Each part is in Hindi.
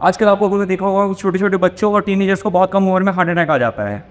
आजकल आप लोगों ने देखा होगा छोटे छोटे बच्चों और टीनेजर्स को बहुत कम उम्र में हार्ट अटैक आ जाता है।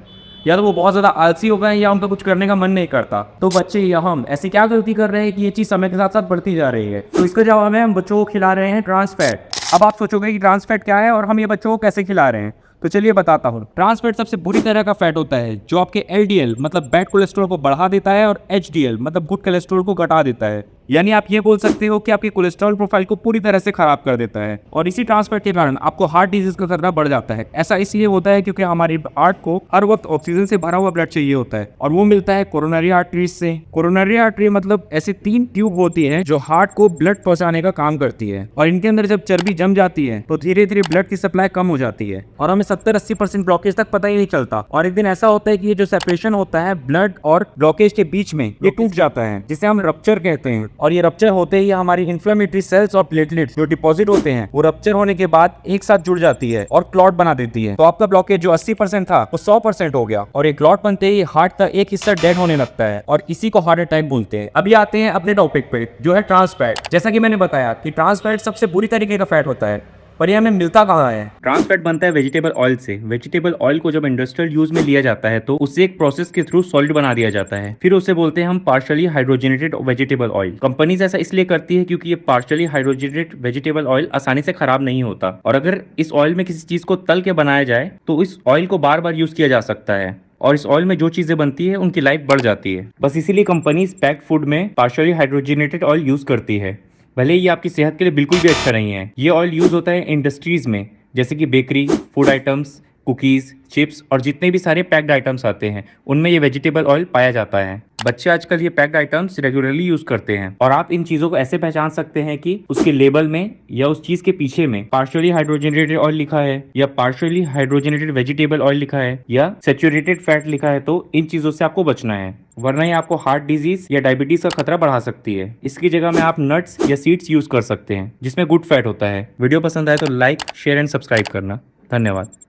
या तो वो बहुत ज़्यादा आलसी हो गए हैं या उनका कुछ करने का मन नहीं करता। तो बच्चे या हम ऐसी क्या गलती कर रहे हैं कि ये चीज़ समय के साथ साथ बढ़ती जा रही है। तो इसका जवाब है हम बच्चों को खिला रहे हैं ट्रांस फैट। अब आप सोचोगे कि ट्रांस फैट क्या है और हम ये बच्चों को कैसे खिला रहे हैं। तो चलिए बताता हूँ। ट्रांस फैट सबसे बुरी तरह का फैट होता है जो आपके एलडीएल मतलब बैड कोलेस्ट्रॉल को बढ़ा देता है और एचडीएल मतलब गुड कोलेस्ट्रॉल को घटा देता है। यानी आप ये बोल सकते हो कि आपके कोलेस्ट्रॉल प्रोफाइल को पूरी तरह से खराब कर देता है और इसी ट्रांस फैट के कारण आपको हार्ट डिजीज का खतरा बढ़ जाता है। ऐसा इसलिए होता है क्योंकि हमारे हार्ट को हर वक्त ऑक्सीजन से भरा हुआ ब्लड चाहिए होता है और वो मिलता है कोरोनरी आर्टरीज से। कोरोनरी आर्टरी मतलब ऐसी 3 ट्यूब होती है जो हार्ट को ब्लड पहुंचाने का काम करती है और इनके अंदर जब चर्बी जम जाती है तो धीरे धीरे ब्लड की सप्लाई कम हो जाती है और हमें 70-80% ब्लॉकेज तक पता ही नहीं चलता। और एक दिन ऐसा होता है कि ये जो सेपरेशन होता है ब्लड और ब्लॉकेज के बीच में ये टूट जाता है जिसे हम रप्चर कहते हैं। और ये रप्चर होते ही हमारी इन्फ्लेमेटरी सेल्स और प्लेटलेट्स जो डिपॉजिट होते हैं वो रप्चर होने के बाद एक साथ जुड़ जाती है और क्लॉट बना देती है। तो आपका ब्लॉकेज जो 80% था वो 100% हो गया और एक क्लॉट बनते ही हार्ट का एक हिस्सा डेड होने लगता है और इसी को हार्ट अटैक बोलते हैं। अभी आते हैं अपने टॉपिक पे जो है ट्रांस फैट। जैसा कि मैंने बताया कि ट्रांस फैट सबसे बुरी तरीके का फैट होता है पर ये हमें मिलता कहाँ है। ट्रांस फैट बनता है वेजिटेबल ऑयल से। वेजिटेबल ऑयल को जब इंडस्ट्रियल यूज में लिया जाता है तो उसे एक प्रोसेस के थ्रू सॉलिड बना दिया जाता है, फिर उसे बोलते हैं हम partially hydrogenated vegetable oil. Companies ऐसा इसलिए करती है क्योंकि ये पार्शियली हाइड्रोजनेटेड वेजिटेबल ऑयल आसानी से खराब नहीं होता और अगर इस ऑयल में किसी चीज को तल के बनाया जाए तो इस ऑयल को बार बार यूज किया जा सकता है और इस ऑयल में जो चीजें बनती है उनकी लाइफ बढ़ जाती है। बस इसीलिए कंपनीज पैक्ड फूड में पार्शियली हाइड्रोजनेटेड ऑयल यूज करती है, भले ही ये आपकी सेहत के लिए बिल्कुल भी अच्छा नहीं है। ये ऑयल यूज होता है इंडस्ट्रीज में जैसे कि bakery, food items, cookies, chips और जितने भी सारे पैक्ड आइटम्स आते हैं उनमें ये वेजिटेबल ऑयल पाया जाता है। बच्चे आजकल ये पैक्ड आइटम्स रेगुलरली यूज करते हैं और आप इन चीजों को ऐसे पहचान सकते हैं कि उसके लेबल में या उस चीज के पीछे में पार्शियली हाइड्रोजनेटेड ऑयल लिखा है या पार्शियली हाइड्रोजनेटेड वेजिटेबल ऑयल लिखा है या सैचुरेटेड फैट लिखा है। तो इन चीजों से आपको बचना है वरना ये आपको हार्ट डिजीज या डायबिटीज का खतरा बढ़ा सकती है। इसकी जगह में आप नट्स या सीड्स यूज कर सकते हैं जिसमें गुड फैट होता है। वीडियो पसंद आए तो लाइक, शेयर एंड सब्सक्राइब करना। धन्यवाद।